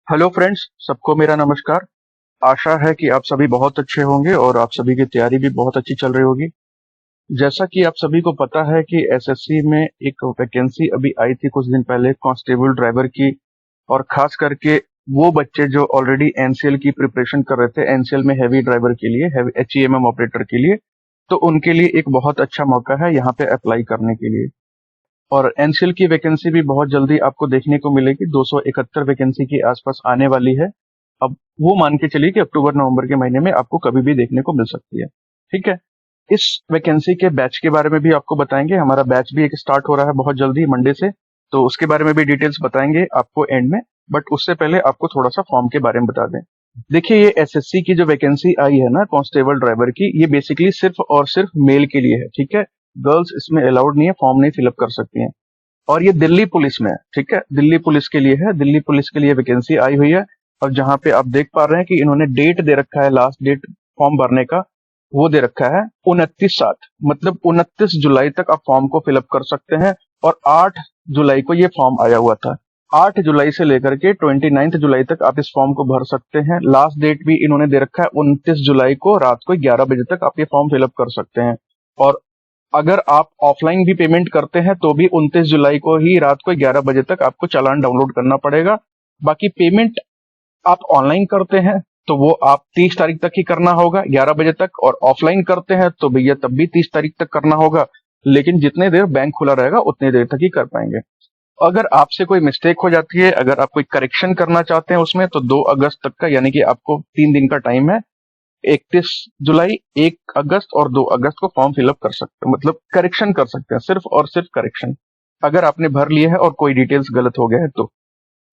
Hello friends, सबको मेरा नमस्कार। आशा है कि आप सभी बहुत अच्छे होंगे और आप सभी की तैयारी भी बहुत अच्छी चल रही होगी। जैसा कि आप सभी को पता है कि एसएससी में एक वैकेंसी अभी आई थी कुछ दिन पहले कांस्टेबल ड्राइवर की, और खास करके वो बच्चे जो ऑलरेडी एनसीएल की प्रिपरेशन कर रहे थे, एनसीएल में हैवी ड्राइवर के लिए, एचईएमएम ऑपरेटर के लिए, तो उनके लिए एक बहुत अच्छा मौका है यहाँ पे अप्लाई करने के लिए। और एनसीएल की वैकेंसी भी बहुत जल्दी आपको देखने को मिलेगी, 271 वैकेंसी के आसपास आने वाली है। अब वो मान के चलिए कि अक्टूबर नवंबर के महीने में आपको कभी भी देखने को मिल सकती है। ठीक है। इस वैकेंसी के बैच के बारे में भी आपको बताएंगे। हमारा बैच भी एक स्टार्ट हो रहा है बहुत जल्दी मंडे से, तो उसके बारे में भी डिटेल्स बताएंगे आपको एंड में। बट उससे पहले आपको थोड़ा सा फॉर्म के बारे में बता दें। देखिए, ये एसएससी की जो वैकेंसी आई है ना कांस्टेबल ड्राइवर की, ये बेसिकली सिर्फ और सिर्फ मेल के लिए है। ठीक है। गर्ल्स इसमें अलाउड नहीं है, फॉर्म नहीं फिलअप कर सकती हैं। और ये दिल्ली पुलिस में है। ठीक है, दिल्ली पुलिस के लिए है, दिल्ली पुलिस के लिए वैकेंसी आई हुई है। और जहां पे आप देख पा रहे हैं कि इन्होंने डेट दे रखा है, लास्ट डेट फॉर्म भरने का वो दे रखा है 29/7, मतलब 29 जुलाई तक आप फॉर्म को फिलअप कर सकते हैं। और 8 जुलाई को ये फॉर्म आया हुआ था। 8 जुलाई से लेकर के 29 जुलाई तक आप इस फॉर्म को भर सकते हैं। लास्ट डेट भी इन्होंने दे रखा है 29 जुलाई को रात को 11 बजे तक आप ये फॉर्म फिलअप कर सकते हैं। और अगर आप ऑफलाइन भी पेमेंट करते हैं तो भी 29 जुलाई को ही रात को 11 बजे तक आपको चालान डाउनलोड करना पड़ेगा। बाकी पेमेंट आप ऑनलाइन करते हैं तो वो आप 30 तारीख तक ही करना होगा 11 बजे तक, और ऑफलाइन करते हैं तो भैया तब भी 30 तारीख तक करना होगा। लेकिन जितने देर बैंक खुला रहेगा उतने देर तक ही कर पाएंगे। अगर आपसे कोई मिस्टेक हो जाती है, अगर आप कोई करेक्शन करना चाहते हैं उसमें, तो 2 अगस्त तक का, यानी कि आपको 3 दिन का टाइम है। 31 जुलाई, 1 अगस्त और 2 अगस्त को फॉर्म फिलअप कर सकते हैं, मतलब करेक्शन कर सकते हैं, सिर्फ और सिर्फ करेक्शन, अगर आपने भर लिया है और कोई डिटेल्स गलत हो गया है तो।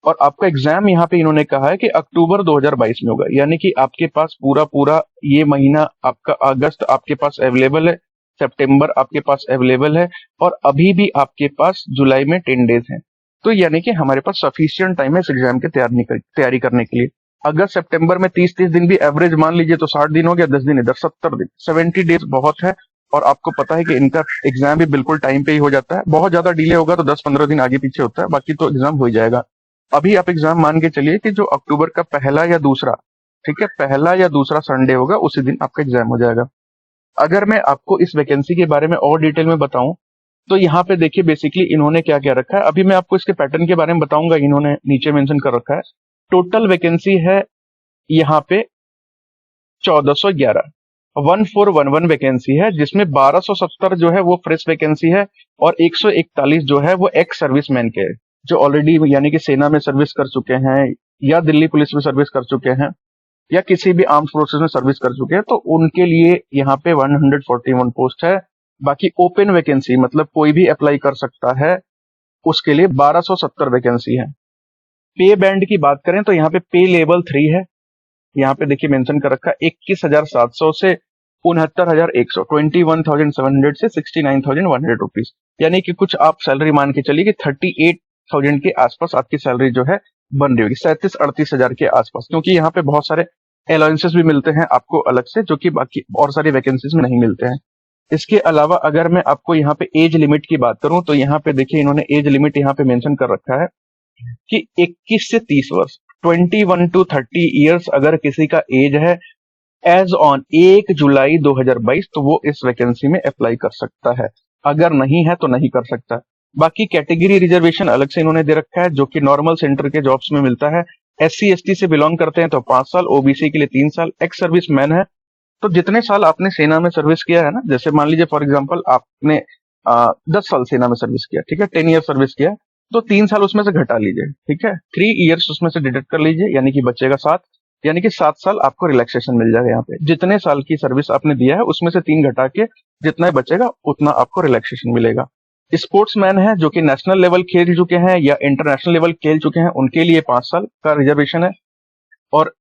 और आपका एग्जाम यहाँ पे इन्होंने कहा है कि अक्टूबर 2022 में होगा, यानी कि आपके पास पूरा पूरा ये महीना आपका, अगस्त आपके पास अवेलेबल है, सितंबर आपके पास अवेलेबल है, और अभी भी आपके पास जुलाई में 10 डेज हैं। तो यानी कि हमारे पास सफिशियंट टाइम है इस एग्जाम की तैयारी करने के लिए। अगस्त सितंबर में 30 दिन भी एवरेज मान लीजिए तो 60 दिन हो गया, 10 दिन इधर 70 दिन, 70 डेज बहुत है। और आपको पता है कि इनका एग्जाम भी बिल्कुल टाइम पे ही हो जाता है। बहुत ज्यादा डिले होगा तो 10-15 दिन आगे पीछे होता है, बाकी तो एग्जाम हो ही जाएगा। अभी आप एग्जाम मान के चलिए कि जो अक्टूबर का पहला या दूसरा, ठीक है, पहला या दूसरा संडे होगा उसी दिन आपका एग्जाम हो जाएगा। अगर मैं आपको इस वैकेंसी के बारे में और डिटेल में बताऊं तो यहाँ पे देखिए बेसिकली इन्होंने क्या क्या रखा है। अभी मैं आपको इसके पैटर्न के बारे में बताऊंगा, इन्होंने नीचे मेंशन कर रखा है। टोटल वैकेंसी है यहाँ पे 1411, 1411 वैकेंसी है, जिसमें 1270 जो है वो फ्रेश वैकेंसी है, और 141 जो है वो एक्स सर्विसमैन के हैं, जो ऑलरेडी यानी कि सेना में सर्विस कर चुके हैं, या दिल्ली पुलिस में सर्विस कर चुके हैं, या किसी भी आर्म्ड फोर्सेस में सर्विस कर चुके हैं, तो उनके लिए यहाँ पे 141 पोस्ट है। बाकी ओपन वैकेंसी, मतलब कोई भी अप्लाई कर सकता है, उसके लिए 1270 वैकेंसी है। पे बैंड की बात करें तो यहाँ पे पे लेवल 3 है। यहाँ पे देखिए मेंशन कर रखा है 21,700 से 69,100, 21,700 से 69,100 रुपीज, यानी कि कुछ आप सैलरी मान के चलिए कि 38,000 के आसपास आपकी सैलरी जो है बन रही होगी, 37-38 हजार के आसपास, क्योंकि यहाँ पे बहुत सारे अलाउंसेस भी मिलते हैं आपको अलग से, जो कि बाकी और सारी वैकेंसीज में नहीं मिलते हैं। इसके अलावा अगर मैं आपको यहाँ पे एज लिमिट की बात करूं तो यहाँ पे देखिए इन्होंने एज लिमिट यहाँ पे मेंशन कर रखा है कि 21 से 30 वर्ष, 21 to 30 ईयर्स अगर किसी का एज है एज ऑन 1 जुलाई 2022, तो वो इस वैकेंसी में अप्लाई कर सकता है। अगर नहीं है तो नहीं कर सकता। बाकी कैटेगरी रिजर्वेशन अलग से इन्होंने दे रखा है, जो कि नॉर्मल सेंटर के जॉब्स में मिलता है। SC ST से बिलोंग करते हैं तो 5 साल, ओबीसी के लिए 3 साल, एक्स सर्विस मैन है तो जितने साल आपने सेना में सर्विस किया है ना, जैसे मान लीजिए फॉर एग्जाम्पल आपने 10 साल सेना में सर्विस किया, ठीक है, 10 ईयर सर्विस किया, तो 3 साल उसमें से घटा लीजिए, ठीक है, 3 ईयर्स उसमें से डिडक्ट कर लीजिए, यानी कि बचेगा 7, यानी कि 7 साल आपको रिलैक्सेशन मिल जाएगा। यहाँ पे जितने साल की सर्विस आपने दिया है उसमें से 3 घटा के जितना बचेगा उतना आपको रिलैक्सेशन मिलेगा। स्पोर्ट्समैन है जो कि नेशनल लेवल खेल चुके हैं या इंटरनेशनल लेवल खेल चुके हैं, उनके लिए 5 साल का रिजर्वेशन है। और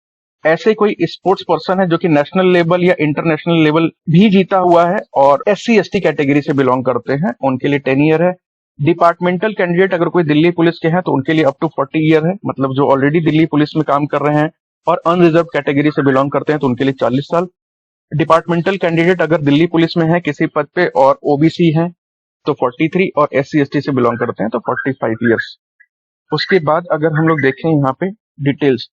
ऐसे कोई स्पोर्ट्स पर्सन है जो कि नेशनल लेवल या इंटरनेशनल लेवल भी जीता हुआ है और SC ST कैटेगरी से बिलोंग करते हैं, उनके लिए 10 ईयर है। डिपार्टमेंटल कैंडिडेट अगर कोई दिल्ली पुलिस के हैं तो उनके लिए अप टू 40 ईयर है, मतलब जो ऑलरेडी दिल्ली पुलिस में काम कर रहे हैं और अनरिजर्व कैटेगरी से बिलोंग करते हैं तो उनके लिए 40 साल। डिपार्टमेंटल कैंडिडेट अगर दिल्ली पुलिस में है किसी पद पे और ओबीसी है तो 43, और SC ST से बिलोंग करते हैं तो 45 ईयर्स। उसके बाद अगर हम लोग देखें यहाँ पे डिटेल्स।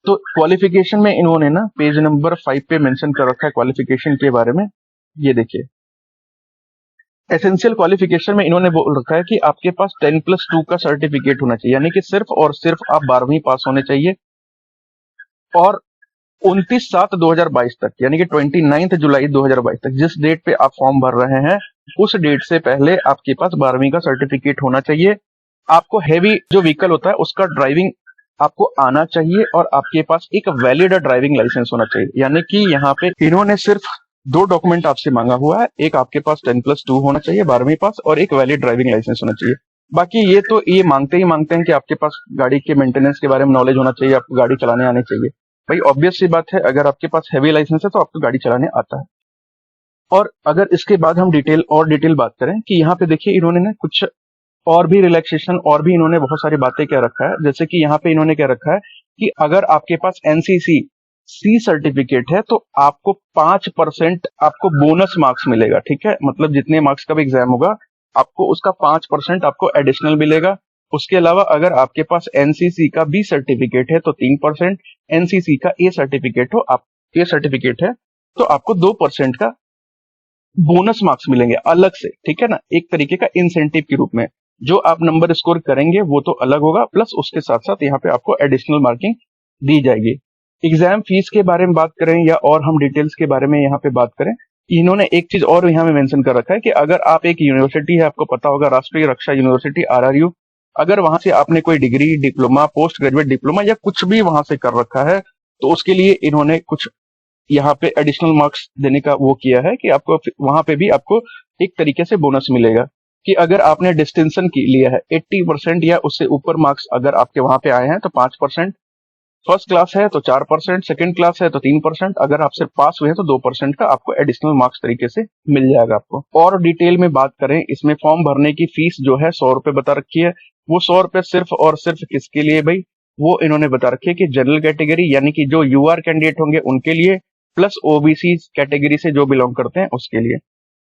तो क्वालिफिकेशन में इन्होंने ना पेज नंबर 5 पे मेंशन कर रखा है क्वालिफिकेशन के बारे में। ये देखिए, एसेंशियल क्वालिफिकेशन में इन्होंने बोल रखा है कि आपके पास 10+2 का सर्टिफिकेट होना चाहिए, यानी कि सिर्फ और सिर्फ आप 12वीं पास होने चाहिए। और 29/7/2022 तक, यानी कि 29 जुलाई 2022 तक, जिस डेट पे आप फॉर्म भर रहे हैं उस डेट से पहले आपके पास 12वीं का सर्टिफिकेट होना चाहिए। आपको हैवी जो व्हीकल होता है उसका ड्राइविंग आपको आना चाहिए और आपके पास एक वैलिड ड्राइविंग लाइसेंस होना चाहिए। यानी कि यहाँ पे इन्होंने सिर्फ 2 डॉक्यूमेंट आपसे मांगा हुआ है, एक आपके पास 10+2 होना चाहिए 12वीं पास, और एक वैलिड ड्राइविंग लाइसेंस होना चाहिए। बाकी ये तो ये मांगते ही मांगते हैं कि आपके पास गाड़ी के मेंटेनेंस के बारे में नॉलेज होना चाहिए, आपको गाड़ी चलाने आनी चाहिए। भाई ऑब्वियस सी बात है, अगर आपके पास हैवी लाइसेंस है तो आपको गाड़ी चलाने आता है। और अगर इसके बाद हम डिटेल बात करें कि यहाँ पे देखिए इन्होंने ना कुछ और भी रिलैक्सेशन और भी इन्होंने बहुत सारी बातें क्या रखा है। जैसे कि यहाँ पे इन्होंने क्या रखा है कि अगर आपके पास एनसीसी सी सर्टिफिकेट है तो आपको 5% आपको बोनस मार्क्स मिलेगा। ठीक है, मतलब जितने मार्क्स का भी एग्जाम होगा आपको उसका 5% आपको एडिशनल मिलेगा। उसके अलावा अगर आपके पास एनसीसी का बी सर्टिफिकेट है तो 3%, एनसीसी का ए सर्टिफिकेट है तो आपको 2% का बोनस मार्क्स मिलेंगे अलग से। ठीक है ना, एक तरीके का इंसेंटिव के रूप में। जो आप नंबर स्कोर करेंगे वो तो अलग होगा, प्लस उसके साथ साथ यहाँ पे आपको एडिशनल मार्किंग दी जाएगी। एग्जाम फीस के बारे में बात करें या और हम डिटेल्स के बारे में यहाँ पे बात करें, इन्होंने एक चीज और यहाँ में मेंशन कर रखा है कि अगर आप एक यूनिवर्सिटी है, आपको पता होगा राष्ट्रीय रक्षा यूनिवर्सिटी आरआरयू, अगर वहां से आपने कोई degree, diploma, post graduate diploma या कुछ भी वहां से कर रखा है तो उसके लिए इन्होंने कुछ यहाँ पे एडिशनल मार्क्स देने का वो किया है कि आपको वहां पे भी आपको एक तरीके से बोनस मिलेगा। कि अगर आपने डिस्टिंक्शन की लिया है 80% या उससे ऊपर मार्क्स अगर आपके वहां पे आए हैं तो 5%, फर्स्ट क्लास है तो 4%, सेकंड क्लास है तो 3%, अगर आप सिर्फ पास हुए हैं तो 2% का आपको एडिशनल मार्क्स तरीके से मिल जाएगा आपको। और डिटेल में बात करें, इसमें फॉर्म भरने की फीस जो है 100 रुपए बता रखी है। वो 100 रुपए सिर्फ और सिर्फ किसके लिए भाई, वो इन्होंने बता रखी है कि जनरल कैटेगरी यानी कि जो यूआर कैंडिडेट होंगे उनके लिए, प्लस ओबीसी कैटेगरी से जो बिलोंग करते हैं उसके लिए।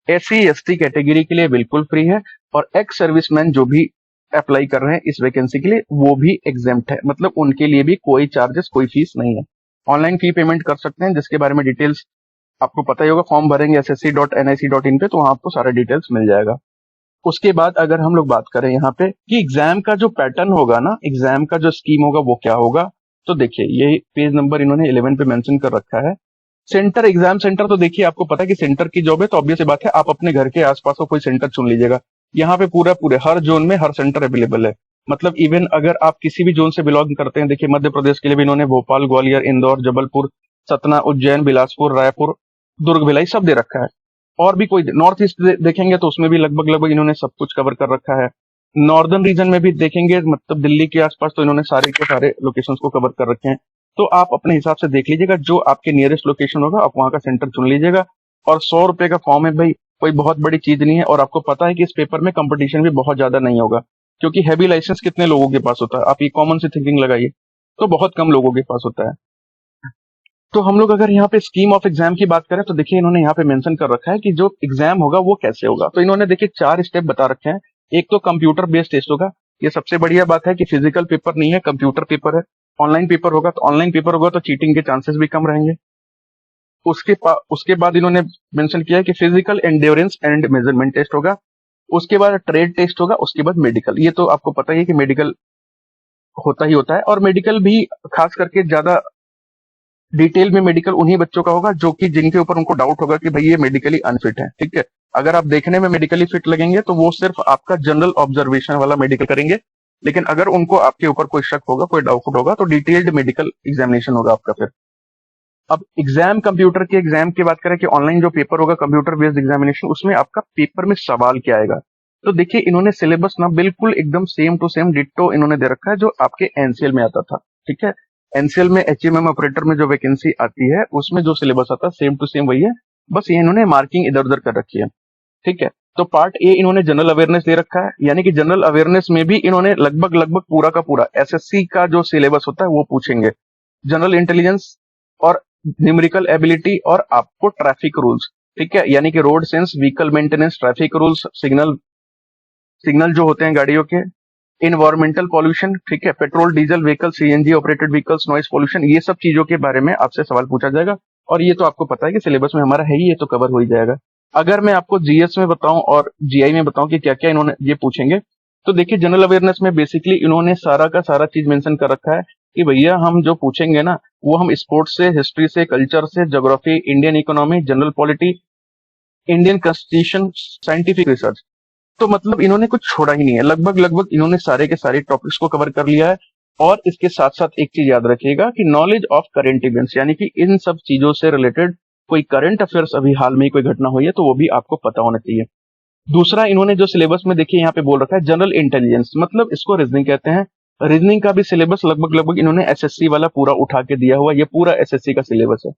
एससी एसटी कैटेगरी के लिए बिल्कुल फ्री है, और एक्स सर्विसमैन जो भी अप्लाई कर रहे हैं इस वैकेंसी के लिए वो भी एग्जेम्प्ट है, मतलब उनके लिए भी कोई चार्जेस, कोई फीस नहीं है। ऑनलाइन फी पेमेंट कर सकते हैं, जिसके बारे में डिटेल्स आपको पता ही होगा। फॉर्म भरेंगे ssc.nic.in पे तो वहां आपको सारा डिटेल्स मिल जाएगा। उसके बाद अगर हम लोग बात करें यहाँ पे कि एग्जाम का जो पैटर्न होगा ना, एग्जाम का जो स्कीम होगा वो क्या होगा, तो देखिए ये पेज नंबर इन्होंने 11 पे मेंशन कर रखा है। सेंटर, एग्जाम सेंटर, तो देखिए आपको पता है कि सेंटर की जॉब है तो ऑब्वियस बात है आप अपने घर के आसपास का कोई सेंटर चुन लीजिएगा। यहाँ पे पूरे हर जोन में हर सेंटर अवेलेबल है। मतलब इवन अगर आप किसी भी जोन से बिलोंग करते हैं, देखिए मध्य प्रदेश के लिए भी इन्होंने भोपाल, ग्वालियर, इंदौर, जबलपुर, सतना, उज्जैन, बिलासपुर, रायपुर, दुर्ग, भिलाई सब दे रखा है। और भी कोई नॉर्थ ईस्ट देखेंगे तो उसमें भी लगभग इन्होंने सब कुछ कवर कर रखा है। नॉर्दर्न रीजन में भी देखेंगे, मतलब दिल्ली के आसपास, तो इन्होंने सारे के सारे लोकेशंस को कवर कर रखे हैं। तो आप अपने हिसाब से देख लीजिएगा, जो आपके नियरेस्ट लोकेशन होगा आप वहां का सेंटर चुन लीजिएगा। और 100 रुपए का फॉर्म है भाई, कोई बहुत बड़ी चीज नहीं है। और आपको पता है कि इस पेपर में कंपटीशन भी बहुत ज्यादा नहीं होगा, क्योंकि हैवी लाइसेंस कितने लोगों के पास होता है, आप ये कॉमन सी थिंकिंग लगाइए, तो बहुत कम लोगों के पास होता है। तो हम लोग अगर यहाँ पे स्कीम ऑफ एग्जाम की बात करें तो देखिए इन्होंने यहाँ पे मेंशन कर रखा है कि जो एग्जाम होगा वो कैसे होगा। तो इन्होंने देखिए 4 स्टेप बता रखे हैं। एक तो कंप्यूटर बेस्ड टेस्ट होगा, ये सबसे बढ़िया बात है कि फिजिकल पेपर नहीं है, कंप्यूटर पेपर है। ऑनलाइन पेपर होगा तो चीटिंग के चांसेस भी कम रहेंगे। उसके बाद इन्होंने मेंशन किया है कि physical endurance and measurement test होगा। उसके बाद ट्रेड टेस्ट होगा। उसके बाद मेडिकल, ये तो आपको पता ही है कि मेडिकल होता ही होता है। और मेडिकल भी खास करके ज्यादा डिटेल में मेडिकल उन्हीं बच्चों का होगा जो कि जिनके ऊपर उनको डाउट होगा कि भाई ये मेडिकली अनफिट है। ठीक है, अगर आप देखने में मेडिकली फिट लगेंगे तो वो सिर्फ आपका जनरल ऑब्जर्वेशन वाला मेडिकल करेंगे। लेकिन अगर उनको आपके ऊपर कोई शक होगा, कोई डाउट होगा, तो डिटेल्ड मेडिकल एग्जामिनेशन होगा आपका फिर। अब एग्जाम, कंप्यूटर के एग्जाम की बात करें कि ऑनलाइन जो पेपर होगा कंप्यूटर बेस्ड एग्जामिनेशन, उसमें आपका पेपर में सवाल क्या आएगा। तो देखिए इन्होंने सिलेबस ना बिल्कुल एकदम सेम टू सेम डिट्टो इन्होंने दे रखा है जो आपके एनसीएल में आता था। ठीक है, एनसीएल में एचएमएम ऑपरेटर में जो वैकेंसी आती है उसमें जो सिलेबस आता है सेम टू सेम वही है, बस ये इन्होंने मार्किंग इधर उधर कर रखी है। ठीक है, तो पार्ट ए इन्होंने जनरल अवेयरनेस दे रखा है, यानी कि जनरल अवेयरनेस में भी इन्होंने लगभग पूरा का पूरा एसएससी का जो सिलेबस होता है वो पूछेंगे। जनरल इंटेलिजेंस और न्यूमेरिकल एबिलिटी और आपको ट्रैफिक रूल्स। ठीक है, यानी कि road sense, vehicle maintenance, traffic rules, signal जो होते हैं गाड़ियों के, इन्वायरमेंटल पॉल्यूशन, ठीक है, petrol diesel vehicle, CNG operated vehicles, noise pollution, ये सब चीजों के बारे में आपसे सवाल पूछा जाएगा। और ये तो आपको पता है कि सिलेबस में हमारा है ही, ये तो कवर हो ही जाएगा। अगर मैं आपको जीएस में बताऊं और जीआई में बताऊं कि क्या क्या इन्होंने ये पूछेंगे, तो देखिए जनरल अवेयरनेस में बेसिकली इन्होंने सारा का सारा चीज मेंशन कर रखा है कि भैया हम जो पूछेंगे ना, वो हम स्पोर्ट्स से, हिस्ट्री से, कल्चर से, geography, Indian economy, general polity, Indian constitution, scientific research, तो मतलब इन्होंने कुछ छोड़ा ही नहीं है। लगभग लगभग इन्होंने सारे के सारे टॉपिक्स को कवर कर लिया है। और इसके साथ साथ एक चीज याद रखिएगा कि नॉलेज ऑफ करेंट इवेंट्स, यानी कि इन सब चीजों से रिलेटेड कोई करंट अफेयर्स अभी हाल में ही कोई घटना हुई है तो वो भी आपको पता होना चाहिए। दूसरा, इन्होंने जो सिलेबस में देखिए यहाँ पे बोल रखा है जनरल इंटेलिजेंस, मतलब इसको रीजनिंग कहते हैं। रीजनिंग का भी सिलेबस लगभग लगभग इन्होंने एसएससी वाला पूरा उठा के दिया हुआ, ये पूरा एसएससी का सिलेबस है।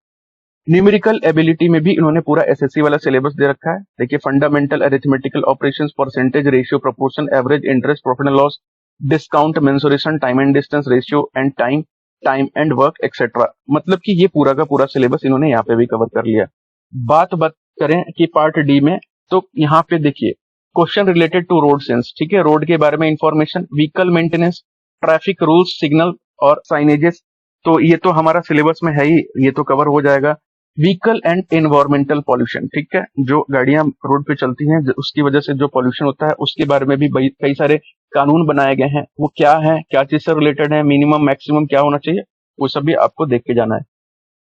न्यूमेरिकल एबिलिटी में भी इन्होंने पूरा एसएससी वाला सिलेबस दे रखा है। देखिए fundamental arithmetical operations, percentage, ratio, proportion, average, interest, profit and loss, discount, mensuration, time and distance ratio and time, time and work etcetera, मतलब कि ये पूरा का पूरा सिलेबस इन्होंने यहाँ पे भी कवर कर लिया। बात करें कि पार्ट डी में, तो यहाँ पे देखिए question related to road sense, ठीक है, रोड के बारे में information, vehicle maintenance, traffic rules, signal और साइनेजेस, तो ये तो हमारा सिलेबस में है ही, ये तो कवर हो जाएगा। व्हीकल एंड एनवायरमेंटल पॉल्यूशन, ठीक है, जो गाड़ियां रोड पे चलती हैं उसकी वजह से जो पॉल्यूशन होता है उसके बारे में भी कई सारे कानून बनाए गए हैं, वो क्या है, क्या चीज से रिलेटेड है, मिनिमम मैक्सिमम क्या होना चाहिए, वो सब भी आपको देख के जाना है।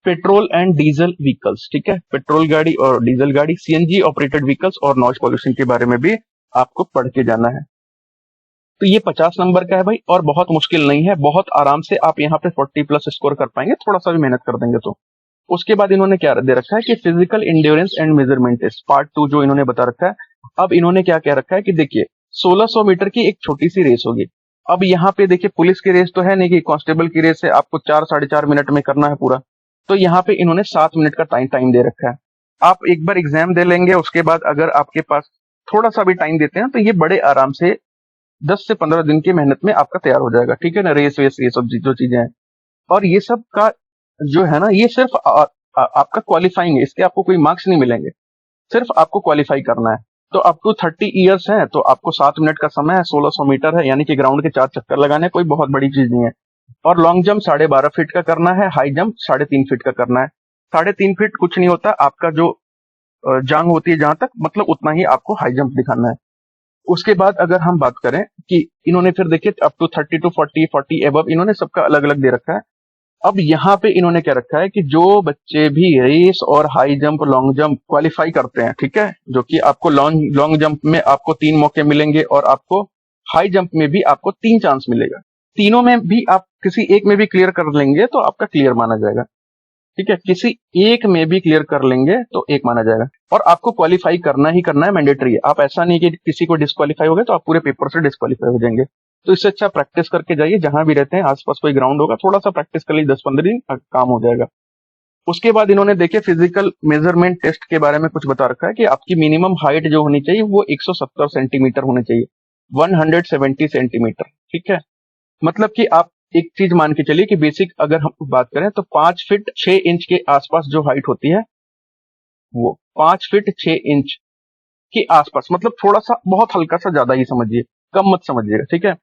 पेट्रोल एंड डीजल व्हीकल्स, ठीक है, पेट्रोल गाड़ी और डीजल गाड़ी, सीएनजी ऑपरेटेड व्हीकल्स और नॉइज पॉल्यूशन के बारे में भी आपको पढ़ के जाना है। तो ये 50 नंबर का है भाई, और बहुत मुश्किल नहीं है, बहुत आराम से आप यहाँ पे 40+ स्कोर कर पाएंगे, थोड़ा सा भी मेहनत कर देंगे तो। उसके बाद इन्होंने क्या दे रखा है कि physical endurance and measurement test part 2 जो इन्होंने बता रखा है। अब इन्होंने क्या कह रखा है कि देखिए 1600 मीटर की एक छोटी सी रेस होगी। अब यहाँ पे देखिए पुलिस की रेस तो है नहीं कि कांस्टेबल की रेस है, आपको 4-4.5 मिनट में करना है पूरा, तो यहाँ पे इन्होंने 7 मिनट का टाइम दे रखा है। आप एक बार एग्जाम दे लेंगे, उसके बाद अगर आपके पास थोड़ा सा भी टाइम देते हैं तो ये बड़े आराम से 10 से 15 दिन की मेहनत में आपका तैयार हो जाएगा, ठीक है ना, रेस वेस ये सब जो चीजें हैं। और ये सब का जो है ना, ये सिर्फ आपका क्वालिफाइंग है, इसके आपको कोई मार्क्स नहीं मिलेंगे, सिर्फ आपको क्वालिफाई करना है। तो अप टू 30 ईयर्स है तो आपको 7 मिनट का समय है, 1600 मीटर है, यानी कि ग्राउंड के 4 चक्कर लगाने, कोई बहुत बड़ी चीज नहीं है। और लॉन्ग जंप 12.5 फीट का करना है, हाई जंप 3.5 फीट का करना है। 3.5 फीट कुछ नहीं होता, आपका जो जांग होती है जहां तक, मतलब उतना ही आपको हाई जंप दिखाना है। उसके बाद अगर हम बात करें कि इन्होंने फिर देखिए अप टू 30 टू 40 एबव, इन्होंने सबका अलग अलग दे रखा है। अब यहाँ पे इन्होंने क्या रखा है कि जो बच्चे भी रेस और high jump, long jump qualify करते हैं, ठीक है, जो कि आपको लॉन्ग जंप में आपको 3 मौके मिलेंगे और आपको हाई जंप में भी आपको 3 चांस मिलेगा, तीनों में भी आप किसी एक में भी क्लियर कर लेंगे तो आपका क्लियर माना जाएगा, ठीक है, किसी एक में भी क्लियर कर लेंगे तो एक माना जाएगा। और आपको क्वालिफाई करना ही करना है, मैंडेटरी है, आप ऐसा नहीं कि किसी को डिस्क्वालीफाई हो गए तो आप पूरे पेपर से डिस्क्वालीफाई हो जाएंगे। तो इससे अच्छा प्रैक्टिस करके जाइए, जहां भी रहते हैं आसपास कोई ग्राउंड होगा, थोड़ा सा प्रैक्टिस कर लीजिए, 10-15 दिन काम हो जाएगा। उसके बाद इन्होंने देखे फिजिकल मेजरमेंट टेस्ट के बारे में कुछ बता रखा है कि आपकी मिनिमम हाइट जो होनी चाहिए वो 170 सेंटीमीटर होनी चाहिए, 170 सेंटीमीटर, ठीक है, मतलब कि आप एक चीज मान के चलिए कि बेसिक अगर हम बात करें तो 5 फीट 6 इंच के आसपास जो हाइट होती है वो 5 फीट 6 इंच के आसपास, मतलब थोड़ा सा बहुत हल्का सा ज्यादा ही समझिए, कम मत समझिएगा, ठीक है,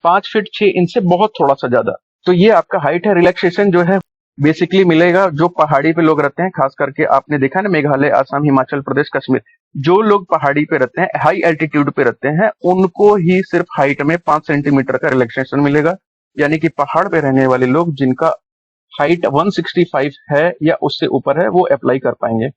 5 फीट 6 इंच से बहुत थोड़ा सा ज्यादा, तो ये आपका हाइट है। रिलैक्सेशन जो है बेसिकली मिलेगा जो पहाड़ी पे लोग रहते हैं, खास करके आपने देखा है ना, मेघालय, असम, हिमाचल प्रदेश, कश्मीर, जो लोग पहाड़ी पे रहते हैं, हाई एल्टीट्यूड पे रहते हैं, उनको ही सिर्फ हाइट में 5 सेंटीमीटर का रिलैक्सेशन मिलेगा। यानी कि पहाड़ पे रहने वाले लोग जिनका हाइट 165 है या उससे ऊपर है वो अप्लाई कर पाएंगे,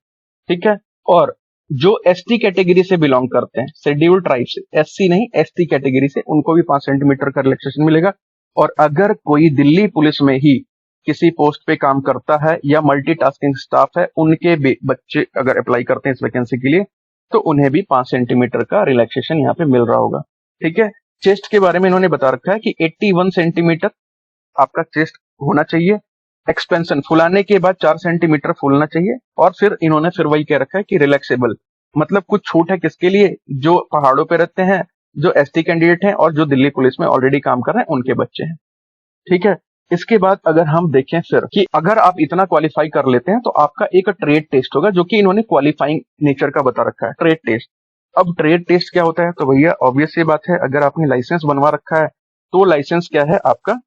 ठीक है। और जो एसटी कैटेगरी से बिलोंग करते हैं, शेड्यूल्ड ट्राइब से, एससी नहीं एसटी कैटेगरी से, उनको भी 5 सेंटीमीटर का रिलैक्सेशन मिलेगा। और अगर कोई दिल्ली पुलिस में ही किसी पोस्ट पे काम करता है या मल्टीटास्किंग स्टाफ है, उनके बच्चे अगर अप्लाई करते हैं इस वैकेंसी के लिए तो उन्हें भी 5 सेंटीमीटर का रिलैक्सेशन यहाँ पे मिल रहा होगा, ठीक है। चेस्ट के बारे में इन्होंने बता रखा है कि 81 सेंटीमीटर आपका चेस्ट होना चाहिए, एक्सपेंशन फुलाने के बाद 4 सेंटीमीटर फूलना चाहिए। और फिर इन्होंने फिर वही कह रखा है कि रिलैक्सेबल, मतलब कुछ छूट है किसके लिए, जो पहाड़ों पे रहते हैं, जो एसटी कैंडिडेट हैं और जो दिल्ली पुलिस में ऑलरेडी काम कर रहे हैं उनके बच्चे हैं, ठीक है। इसके बाद अगर हम देखें फिर कि अगर आप इतना क्वालिफाई कर लेते हैं तो आपका एक ट्रेड टेस्ट होगा, जो कि इन्होंने क्वालिफाइंग नेचर का बता रखा है, ट्रेड टेस्ट। अब ट्रेड टेस्ट क्या होता है, तो भैया ऑब्वियस ये बात है, अगर आपने लाइसेंस बनवा रखा है तो लाइसेंस क्या है आपका,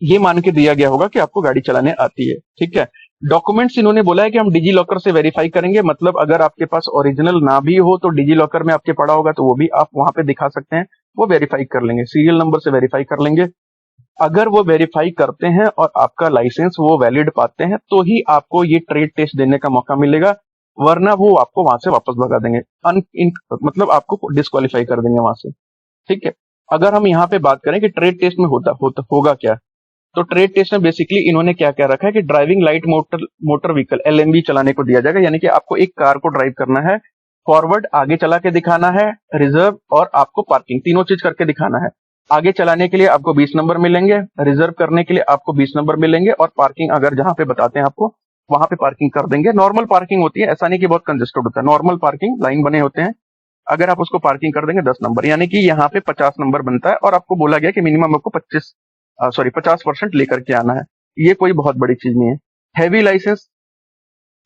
ये मान के दिया गया होगा कि आपको गाड़ी चलाने आती है। ठीक है। डॉक्यूमेंट्स इन्होंने बोला है कि हम डिजी लॉकर से वेरीफाई करेंगे, मतलब अगर आपके पास ओरिजिनल ना भी हो तो डिजी लॉकर में आपके पड़ा होगा तो वो भी आप वहां पे दिखा सकते हैं, वो वेरीफाई कर लेंगे, सीरियल नंबर से वेरीफाई कर लेंगे। अगर वो वेरीफाई करते हैं और आपका लाइसेंस वो वैलिड पाते हैं तो ही आपको ये ट्रेड टेस्ट देने का मौका मिलेगा, वरना वो आपको वहां से वापस भगा देंगे, मतलब आपको डिस्क्वालीफाई कर देंगे वहां से। ठीक है। अगर हम यहाँ पे बात करें कि ट्रेड टेस्ट में होगा क्या, तो ट्रेड टेस्ट में बेसिकली इन्होंने क्या क्या रखा है कि driving light motor vehicle LMV चलाने को दिया जाएगा, यानी कि आपको एक कार को ड्राइव करना है, फॉरवर्ड आगे चला के दिखाना है, रिजर्व और आपको पार्किंग, तीनों चीज करके दिखाना है। आगे चलाने के लिए आपको 20 नंबर मिलेंगे, रिजर्व करने के लिए आपको 20 नंबर मिलेंगे, और पार्किंग अगर जहां पे बताते हैं आपको वहां पे पार्किंग कर देंगे। नॉर्मल पार्किंग होती है, ऐसा नहीं कि बहुत कंजेस्टेड होता है, नॉर्मल पार्किंग लाइन बने होते हैं, अगर आप उसको पार्किंग कर देंगे 10 नंबर, यानी कि यहाँ पे 50 नंबर बनता है, और आपको बोला गया कि मिनिमम आपको 50% लेकर के आना है। ये कोई बहुत बड़ी चीज नहीं है। हैवी लाइसेंस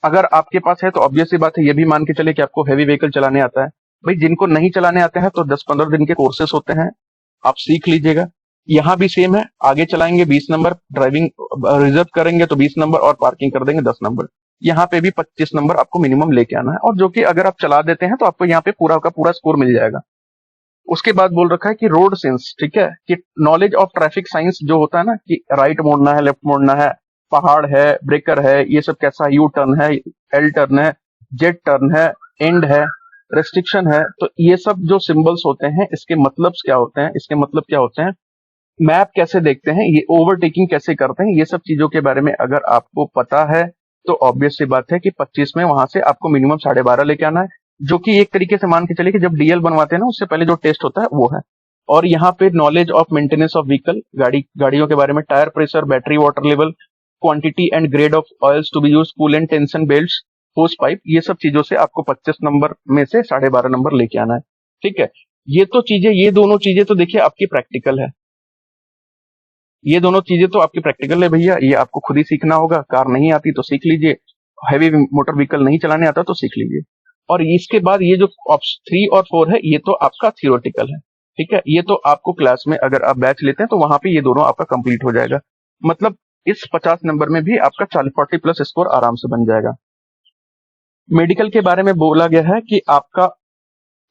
अगर आपके पास है तो ऑब्वियस सी बात है, ये भी मान के चले कि आपको हैवी व्हीकल चलाने आता है। भाई जिनको नहीं चलाने आते हैं तो 10-15 दिन के कोर्सेस होते हैं, आप सीख लीजिएगा। यहाँ भी सेम है, आगे चलाएंगे 20 नंबर, ड्राइविंग रिजर्व करेंगे तो 20 नंबर, और पार्किंग कर देंगे 10 नंबर। यहाँ पे भी 25 नंबर आपको मिनिमम लेके आना है, और जो कि अगर आप चला देते हैं तो आपको यहाँ पे पूरा का पूरा स्कोर मिल जाएगा। उसके बाद बोल रखा है कि रोड सेंस, ठीक है, कि नॉलेज ऑफ ट्रैफिक साइंस जो होता है ना, कि राइट मोड़ना है, लेफ्ट मोड़ना है, पहाड़ है, ब्रेकर है, ये सब कैसा, यू टर्न है, एल टर्न है, जेड टर्न है, एंड है, रेस्ट्रिक्शन है, तो ये सब जो सिंबल्स होते हैं इसके मतलब क्या होते हैं, इसके मतलब क्या होते हैं, मैप कैसे देखते हैं, ये ओवरटेकिंग कैसे करते हैं, ये सब चीजों के बारे में अगर आपको पता है तो ऑब्वियस सी बात है कि 25 में वहां से आपको मिनिमम 12.5 लेके आना है, जो कि एक तरीके से मान के चलिए कि जब डीएल बनवाते हैं ना उससे पहले जो टेस्ट होता है वो है। और यहाँ पे knowledge of maintenance of vehicle, गाड़ियों के बारे में, tyre pressure, battery water level, quantity and grade of oils to be use, coolant, tension belt, hose pipe, ये सब चीजों से आपको 25 नंबर में से 12.5 नंबर लेके आना है। ठीक है। ये दोनों चीजें तो देखिए आपकी प्रैक्टिकल है, ये दोनों चीजें तो आपकी प्रैक्टिकल है भैया, ये आपको खुद ही सीखना होगा। कार नहीं आती तो सीख लीजिए, हैवी मोटर व्हीकल नहीं चलाने आता तो सीख लीजिए। और इसके बाद ये जो 3 और 4 है ये तो आपका थियोरेटिकल है। ठीक है। ये तो आपको क्लास में अगर आप बैच लेते हैं तो वहां पे ये दोनों आपका कंप्लीट हो जाएगा, मतलब इस 50 नंबर में भी आपका 40 प्लस स्कोर आराम से बन जाएगा। मेडिकल के बारे में बोला गया है कि आपका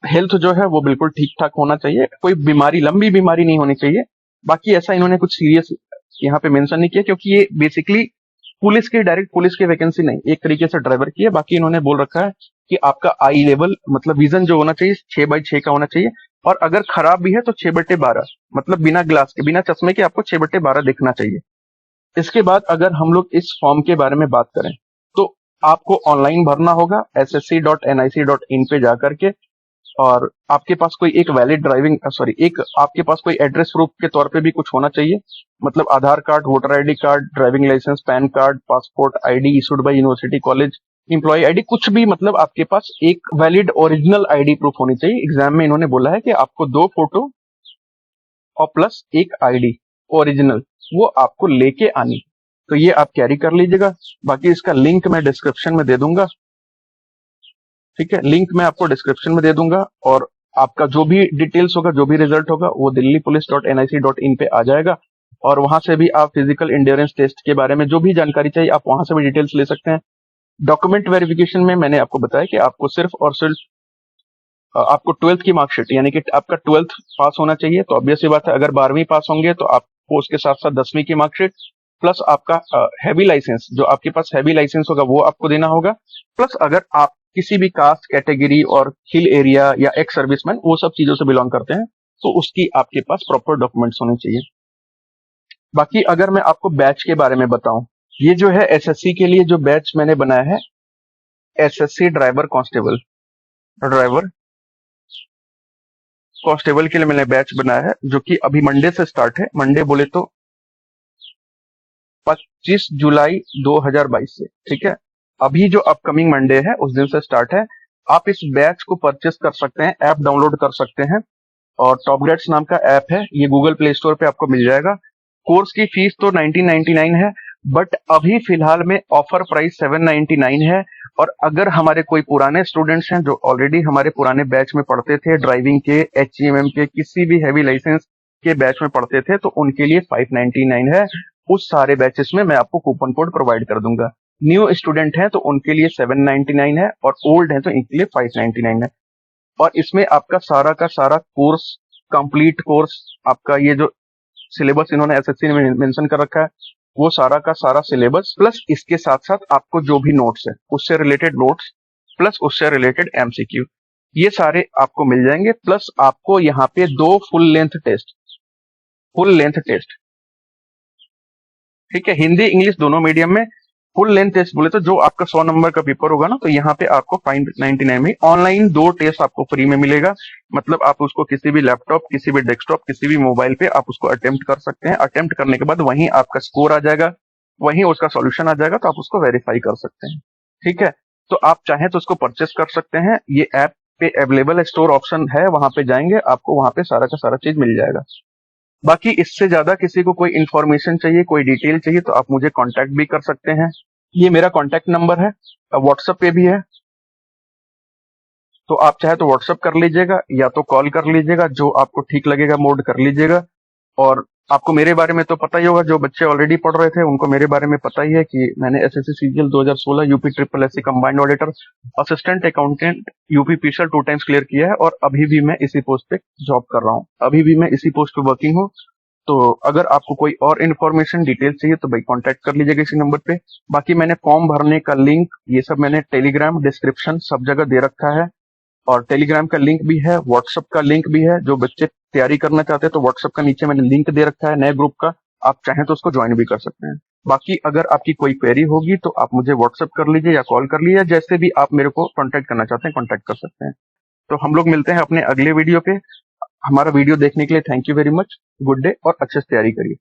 हेल्थ जो है वो बिल्कुल ठीक ठाक होना चाहिए, कोई बीमारी, लंबी बीमारी नहीं होनी चाहिए। बाकी ऐसा इन्होंने कुछ सीरियस यहाँ पे मेंशन नहीं किया, क्योंकि ये बेसिकली डायरेक्ट पुलिस की वैकेंसी नहीं, एक तरीके से ड्राइवर की है। बाकी इन्होंने बोल रखा है कि आपका आई लेवल, मतलब विजन जो होना चाहिए 6/6 का होना चाहिए, और अगर खराब भी है तो 6/12, मतलब बिना ग्लास के, बिना चश्मे के आपको 6/12 देखना चाहिए। इसके बाद अगर हम लोग इस फॉर्म के बारे में बात करें तो आपको ऑनलाइन भरना होगा ssc.nic.in पे जाकर के, और आपके पास कोई एक वैलिड आपके पास कोई एड्रेस प्रूफ के तौर पे भी कुछ होना चाहिए, मतलब Aadhaar card, voter ID card, driving licence, PAN card, passport, ID issued by university, college, employ ID, कुछ भी, मतलब आपके पास एक वैलिड ओरिजिनल आईडी प्रूफ होनी चाहिए। एग्जाम में इन्होंने बोला है कि आपको 2 फोटो और प्लस एक आईडी ओरिजिनल, वो आपको लेके आनी, तो ये आप कैरी कर लीजिएगा। बाकी इसका लिंक मैं डिस्क्रिप्शन में दे दूंगा। ठीक है, लिंक मैं आपको डिस्क्रिप्शन में दे दूंगा, और आपका जो भी डिटेल्स होगा, जो भी रिजल्ट होगा, वो delhipolice.nic.in पे आ जाएगा, और वहां से भी आप फिजिकल इंड्योरेंस टेस्ट के बारे में जो भी जानकारी चाहिए आप वहां से भी डिटेल्स ले सकते हैं। डॉक्यूमेंट वेरिफिकेशन में मैंने आपको बताया कि आपको सिर्फ और सिर्फ आपको 12th की मार्कशीट, यानी कि आपका 12th पास होना चाहिए, तो ऑब्वियस सी बात है अगर 12वीं पास होंगे तो आपको उसके साथ साथ 10वीं की मार्कशीट, प्लस आपका हैवी लाइसेंस, जो आपके पास हैवी लाइसेंस होगा वो आपको देना होगा, प्लस अगर आप किसी भी कास्ट कैटेगरी और हिल एरिया या एक्स सर्विसमैन, वो सब चीजों से बिलोंग करते हैं, तो उसकी आपके पास प्रॉपर डॉक्यूमेंट्स होने चाहिए। बाकी अगर मैं आपको बैच के बारे में बताऊं, ये जो है एसएससी के लिए जो बैच मैंने बनाया है, एसएससी ड्राइवर कांस्टेबल के लिए मैंने बैच बनाया है, जो कि अभी मंडे से स्टार्ट है। मंडे बोले तो 25 जुलाई 2022 से। ठीक है, अभी जो अपकमिंग मंडे है उस दिन से स्टार्ट है। आप इस बैच को परचेस कर सकते हैं, ऐप डाउनलोड कर सकते हैं, और टॉप ग्रेड्स नाम का ऐप है, ये गूगल प्ले स्टोर पे आपको मिल जाएगा। कोर्स की फीस तो 1999 है, बट अभी फिलहाल में ऑफर प्राइस 799 है। और अगर हमारे कोई पुराने स्टूडेंट्स हैं जो ऑलरेडी हमारे पुराने बैच में पढ़ते थे, ड्राइविंग के, HGMM के, किसी भी हैवी लाइसेंस के बैच में पढ़ते थे तो उनके लिए 599 है। उस सारे बैचेस में मैं आपको कूपन कोड प्रोवाइड कर दूंगा। न्यू स्टूडेंट हैं तो उनके लिए 799 है और ओल्ड हैं तो इनके लिए 599 है। और इसमें आपका सारा का सारा कोर्स, कंप्लीट कोर्स, आपका ये जो सिलेबस इन्होंने एसएससी में मेंशन कर रखा है वो सारा का सारा सिलेबस, प्लस इसके साथ साथ आपको जो भी नोट्स है उससे रिलेटेड नोट्स, प्लस उससे रिलेटेड एमसीक्यू, ये सारे आपको मिल जाएंगे। प्लस आपको यहाँ पे 2 फुल लेंथ टेस्ट, ठीक है, हिंदी इंग्लिश दोनों मीडियम में। फुल लेंथ टेस्ट बोले तो जो आपका 100 नंबर का पेपर होगा ना, तो यहाँ पे आपको 599 में ऑनलाइन 2 टेस्ट आपको फ्री में मिलेगा। मतलब आप उसको किसी भी लैपटॉप, किसी भी डेस्कटॉप, किसी भी मोबाइल पे आप उसको अटेम्प्ट कर सकते हैं। अटेम्प्ट करने के बाद वहीं आपका स्कोर आ जाएगा, वहीं उसका सॉल्यूशन आ जाएगा, तो आप उसको वेरीफाई कर सकते हैं। ठीक है, तो आप चाहें तो उसको परचेस कर सकते हैं। ये ऐप पे अवेलेबल है, स्टोर ऑप्शन है, वहां पे जाएंगे आपको वहां पे सारा का सारा चीज मिल जाएगा। बाकी इससे ज्यादा किसी को कोई इन्फॉर्मेशन चाहिए, कोई डिटेल चाहिए, तो आप मुझे कांटेक्ट भी कर सकते हैं। ये मेरा कांटेक्ट नंबर है, व्हाट्सएप पे भी है, तो आप चाहे तो व्हाट्सएप कर लीजिएगा या तो कॉल कर लीजिएगा, जो आपको ठीक लगेगा मोड कर लीजिएगा। और आपको मेरे बारे में तो पता ही होगा, जो बच्चे ऑलरेडी पढ़ रहे थे उनको मेरे बारे में पता ही है कि मैंने SSC CGL 2016 UP triple SC combined auditor assistant accountant UP PCL 2 times clear किया है और अभी भी मैं इसी पोस्ट पे जॉब कर रहा हूँ, अभी भी मैं इसी पोस्ट पे वर्किंग हूँ। तो अगर आपको कोई और इन्फॉर्मेशन डिटेल चाहिए तो भाई कांटेक्ट कर लीजिएगा इसी नंबर पे। बाकी मैंने फॉर्म भरने का लिंक ये सब मैंने टेलीग्राम डिस्क्रिप्शन सब जगह दे रखा है, और टेलीग्राम का लिंक भी है, व्हाट्सएप का लिंक भी है। जो बच्चे तैयारी करना चाहते हैं तो व्हाट्सएप का नीचे मैंने लिंक दे रखा है नए ग्रुप का, आप चाहें तो उसको ज्वाइन भी कर सकते हैं। बाकी अगर आपकी कोई क्वेरी होगी तो आप मुझे व्हाट्सएप कर लीजिए या कॉल कर लीजिए, जैसे भी आप मेरे को कांटेक्ट करना चाहते हैं कांटेक्ट कर सकते हैं। तो हम लोग मिलते हैं अपने अगले वीडियो पे। हमारा वीडियो देखने के लिए thank you very much. Good day और अच्छे से तैयारी करिए।